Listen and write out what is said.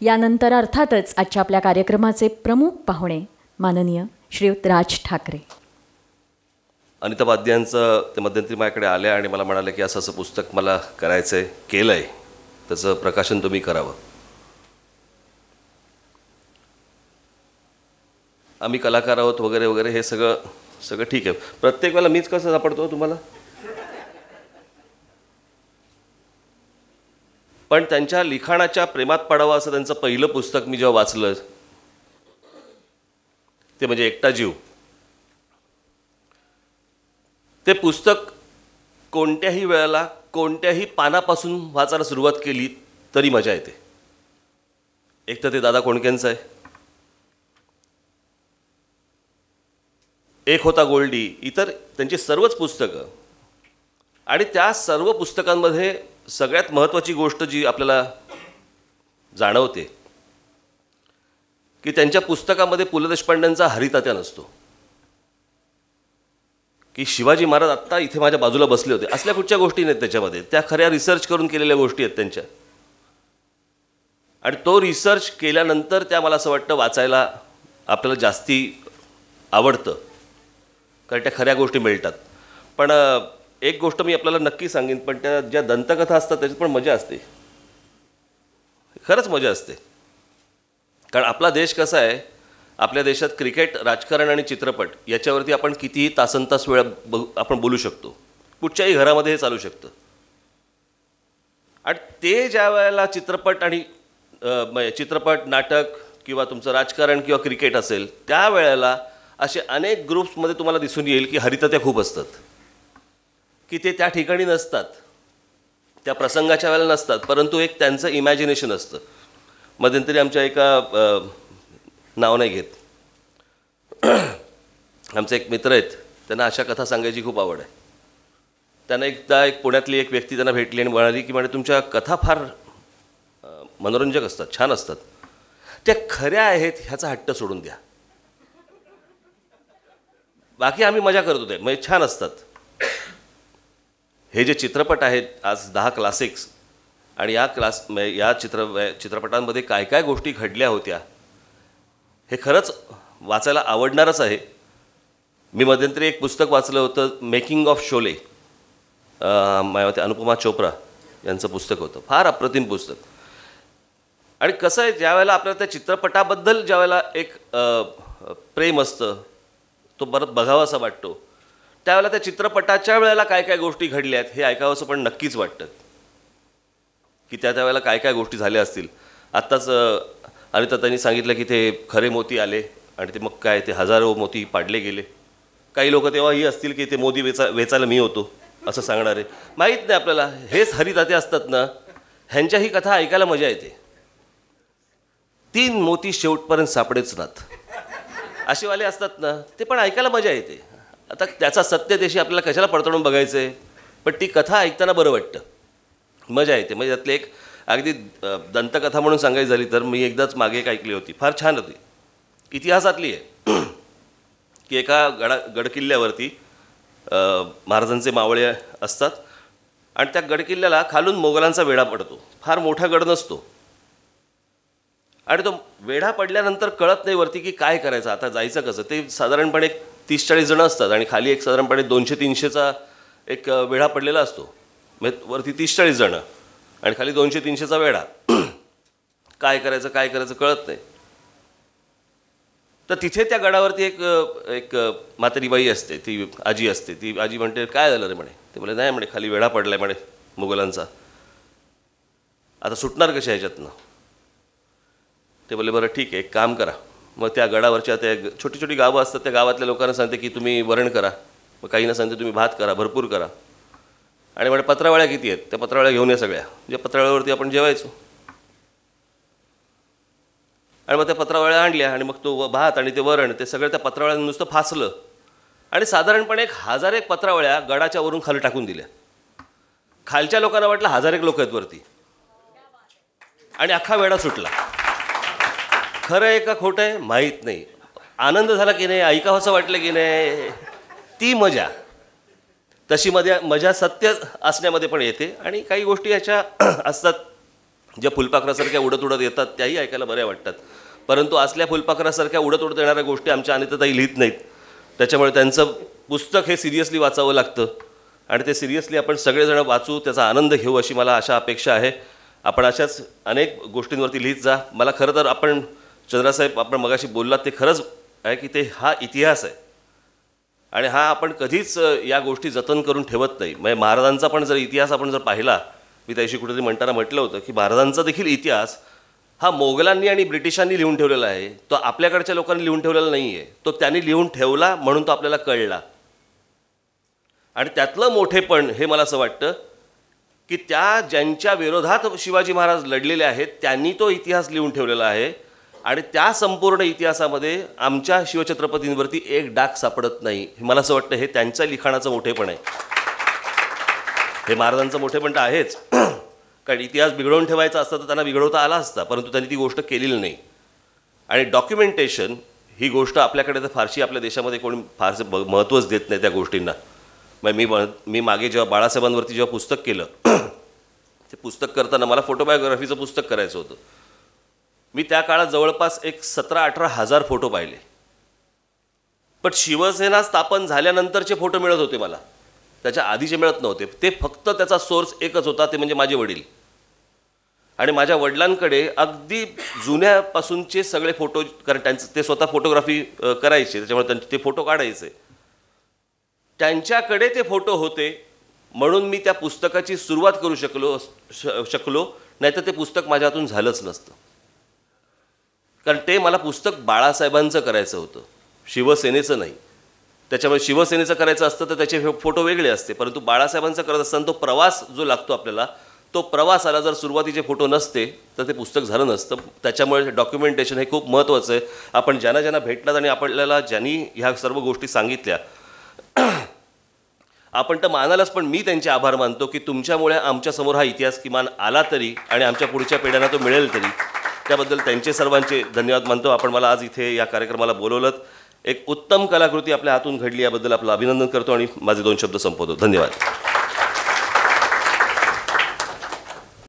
यानंतर अर्थातच आजच्या आपल्या कार्यक्रमाचे प्रमुख पाहुणे माननीय श्रीयुत राज ठाकरे. अनिता वाद्यांचं ते मध्यंतरी माझ्याकडे आले आणि मला म्हणाले की असं असं पुस्तक मला करायचं आहे, केलं आहे, त्याचं प्रकाशन तुम्ही करावं. आम्ही कलाकार आहोत वगैरे वगैरे हे सगळं ठीक आहे. प्रत्येक वेळेला मीच कसं सापडतो तुम्हाला? पण त्यांच्या लिखाणाच्या प्रेमात पडावं असं त्यांचं पहिलं पुस्तक मी जेव्हा वाचलं ते म्हणजे एकटा जीव. ते पुस्तक कोणत्याही वेळेला कोणत्याही पानापासून वाचायला सुरुवात केली तरी मजा येते. एक तर ते दादा कोंडकेंचं आहे, एक होता गोल्डी, इतर त्यांची सर्वच पुस्तकं. आणि त्या सर्व पुस्तकांमध्ये सगळ्यात महत्त्वाची गोष्ट जी आपल्याला जाणवते की त्यांच्या पुस्तकामध्ये पु ल देशपांड्यांचा हरितात्या नसतो. की शिवाजी महाराज आत्ता इथे माझ्या बाजूला बसले होते असल्या कुठच्या गोष्टी नाहीत त्याच्यामध्ये. त्या खऱ्या रिसर्च करून केलेल्या गोष्टी आहेत त्यांच्या. आणि तो रिसर्च केल्यानंतर त्या मला असं वाटतं वाचायला आपल्याला जास्ती आवडतं, कारण त्या खऱ्या गोष्टी मिळतात. पण एक गोष्ट मी आपल्याला नक्की सांगेन, पण त्या ज्या दंतकथा असतात त्याच्यात पण मजा असते, खरंच मजा असते. कारण आपला देश कसा आहे, आपल्या देशात क्रिकेट, राजकारण आणि चित्रपट याच्यावरती आपण कितीही तासनतास वेळ आपण बोलू शकतो. कुठच्याही घरामध्ये हे चालू शकतं. आणि ते ज्या वेळेला चित्रपट, नाटक किंवा तुमचं राजकारण किंवा क्रिकेट असेल, त्यावेळेला असे अनेक ग्रुप्समध्ये तुम्हाला दिसून येईल की हरितात्या खूप असतात, की ते त्या ठिकाणी नसतात, त्या प्रसंगाच्या वेळेला नसतात, परंतु एक त्यांचं इमॅजिनेशन असतं. मध्यंतरी आमच्या एका नाव नाही घेत, आमचे एक मित्र आहेत, त्यांना अशा कथा सांगायची खूप आवड आहे. त्यांना एकदा एक पुण्यातली एक व्यक्ती त्यांना भेटली आणि म्हणाली की म्हणे तुमच्या कथा फार मनोरंजक असतात, छान असतात, त्या खऱ्या आहेत ह्याचा हट्ट सोडून द्या, बाकी आम्ही मजा करत होते, म्हणजे छान असतात. हे जे चित्रपट आहेत आज 10 क्लासिक्स, आणि या चित्रपटांमध्ये काय काय गोष्टी घडल्या होत्या हे खरंच वाचायला आवडणारच आहे. मी मध्यंतरी एक पुस्तक वाचलं होतं, मेकिंग ऑफ शोले, माझ्या अनुपमा चोप्रा यांचं पुस्तक होतं, फार अप्रतिम पुस्तक. आणि कसं आहे, ज्यावेळेला आपल्याला त्या चित्रपटाबद्दल ज्यावेळेला एक प्रेम असतं, तो परत बघावा असा वाटतो, त्यावेळेला त्या चित्रपटाच्या वेळेला काय काय गोष्टी घडल्या आहेत हे ऐकावं असं पण नक्कीच वाटतं, की त्यावेळेला काय काय गोष्टी झाल्या असतील. आत्ताच अनिता त्यांनी सांगितलं की ते खरे मोती आले आणि ते मग काय ते हजारो मोती पाडले गेले. काही लोक तेव्हाही असतील की ते मोदी वेचायला मी होतो असं सांगणारे, माहीत नाही आपल्याला. हेच हरिताते असतात ना, ह्यांच्या ही कथा ऐकायला मजा येते. 3 मोती शेवटपर्यंत सापडेच नात असेवाले असतात ना, ते पण ऐकायला मजा येते. आता त्याचा सत्यतेशी आपल्याला कशाला पडताळून बघायचं आहे, पण ती कथा ऐकताना बरं वाटतं, मजा येते. म्हणजे त्यातले एक अगदी दंतकथा म्हणून सांगायची झाली तर मी एकदाच मागे एक ऐकली होती, फार छान होती, इतिहासातली आहे. की एका गडकिल्ल्यावरती महाराजांचे मावळे असतात आणि त्या गडकिल्ल्याला खालून मोगलांचा वेढा पडतो. फार मोठा गड नसतो आणि तो वेढा पडल्यानंतर कळत नाही वरती की काय करायचं, आता जायचं कसं. ते साधारणपणे 30-40 जणं असतात आणि खाली एक साधारणपणे 200-300चा एक वेढा पडलेला असतो. म्हणजे वरती 30-40 जणं आणि खाली 200-300चा वेढा. काय करायचं कळत नाही. तर तिथे त्या गडावरती एक म्हातारी बाई असते, ती आजी असते. ती आजी म्हणते काय झालं रे म्हणे. ते बोले नाही म्हणे खाली वेढा पडलाय म्हणे मुघलांचा, आता सुटणार कशा ह्याच्यातनं. ते बोले बरं ठीक आहे, एक काम करा. मग त्या गडावरच्या त्या छोटी छोटी गावं असतात, त्या गावातल्या लोकांना सांगते की तुम्ही वरण करा, मग काहींना सांगते तुम्ही भात करा, भरपूर करा. आणि म्हणजे पत्रावळ्या किती आहेत त्या पत्रावळ्या घेऊन या सगळ्या, म्हणजे पत्रावळ्यावरती आपण जेवायचो. आणि मग त्या पत्रावळ्या आणल्या आणि मग तो भात आणि ते वरण ते सगळं त्या पत्रावळ्यानं नुसतं फासलं आणि साधारणपणे 1000 पत्रावळ्या गडाच्या वरून खाली टाकून दिल्या. खालच्या लोकांना वाटलं 1000 लोक आहेत वरती आणि अख्खा वेढा सुटला. खरं आहे का खोटं आहे माहीत नाही. आनंद झाला की नाही, ऐकावंसं वाटलं की नाही, ती मजा. तशी मजा सत्य असण्यामध्ये पण येते आणि काही गोष्टी याच्या असतात ज्या फुलपाखरासारख्या उडत उडत येतात त्याही ऐकायला बऱ्या वाटतात, परंतु असल्या फुलपाखरासारख्या उडत उडत येणाऱ्या गोष्टी आमच्या अनिताताई लिहित नाहीत. त्याच्यामुळे त्यांचं पुस्तक हे सिरियसली वाचावं लागतं आणि ते सिरियसली आपण सगळेजण वाचू, त्याचा आनंद घेऊ अशी मला अपेक्षा आहे. आपण अशाच अनेक गोष्टींवरती लिहित जा. मला खरं तर आपण चंद्रासाहेब आपण मगाशी बोललात ते खरंच आहे की ते हा इतिहास आहे आणि हा आपण कधीच या गोष्टी जतन करून ठेवत नाही. म्हणजे महाराजांचा पण जर इतिहास आपण जर पाहिला, मी त्याशी कुठेतरी म्हणताना म्हटलं होतं की महाराजांचा देखील इतिहास हा मोगलांनी आणि ब्रिटिशांनी लिहून ठेवलेला आहे, तो आपल्याकडच्या लोकांनी लिहून ठेवलेला नाही आहे. तो त्यांनी लिहून ठेवला म्हणून तो आपल्याला कळला. आणि त्यातलं मोठेपण हे मला असं वाटतं की त्या ज्यांच्या विरोधात शिवाजी महाराज लढलेले आहेत त्यांनी तो इतिहास लिहून ठेवलेला आहे आणि त्या संपूर्ण इतिहासामध्ये आमच्या शिवछत्रपतींवरती एक डाग सापडत नाही. हे मला असं वाटतं हे त्यांच्या लिखाणाचं मोठेपण आहे. हे महाराजांचं मोठेपण तर आहेच, कारण इतिहास बिघडवून ठेवायचा असता तर त्यांना बिघडवता आला असता, परंतु त्यांनी ती गोष्ट केलेली नाही. आणि डॉक्युमेंटेशन ही गोष्ट आपल्याकडे तर फारशी आपल्या देशामध्ये कोणी फारसं महत्त्वच देत नाही त्या गोष्टींना. मग मी मागे जेव्हा बाळासाहेबांवरती जेव्हा पुस्तक केलं, ते पुस्तक करताना मला फोटोबायोग्राफीचं पुस्तक करायचं होतं. मी त्या काळात जवळपास एक 17-18 हजार फोटो पाहिले, पण शिवसेना स्थापन झाल्यानंतरचे फोटो मिळत होते मला, त्याच्या आधीचे मिळत नव्हते. ते फक्त त्याचा सोर्स एकच होता, ते म्हणजे माझे वडील. आणि माझ्या वडिलांकडे अगदी जुन्यापासूनचे सगळे फोटो, कारण त्यांचं ते स्वतः फोटोग्राफी करायचे, त्याच्यामुळे त्यांचे ते फोटो काढायचे, त्यांच्याकडे ते फोटो होते म्हणून मी त्या पुस्तकाची सुरुवात करू शकलो, नाहीतर ते पुस्तक माझ्या हातून झालंच नसतं. कारण ते मला पुस्तक बाळासाहेबांचं करायचं होतं, शिवसेनेचं नाही. त्याच्यामुळे शिवसेनेचं करायचं असतं तर त्याचे फोटो वेगळे असते, परंतु बाळासाहेबांचं करत असताना तो प्रवास जो लागतो आपल्याला, तो प्रवासाला जर सुरुवातीचे फोटो नसते तर ते पुस्तक झालं नसतं. त्याच्यामुळे डॉक्युमेंटेशन हे खूप महत्त्वाचं आहे. आपण ज्यांना भेटलात आणि आपल्याला ज्यांनी ह्या सर्व गोष्टी सांगितल्या आपण तर मानालच, पण मी त्यांचे आभार मानतो की तुमच्यामुळे आमच्यासमोर हा इतिहास किमान आला तरी आणि आमच्या पुढच्या पिढ्यांना तो मिळेल तरी. त्याबद्दल त्यांचे सर्वांचे धन्यवाद मानतो. आपण मला आज इथे या कार्यक्रमाला बोलवलं, एक उत्तम कलाकृती आपल्या हातून घडली याबद्दल आपलं अभिनंदन करतो आणि माझे 2 शब्द संपवतो. धन्यवाद.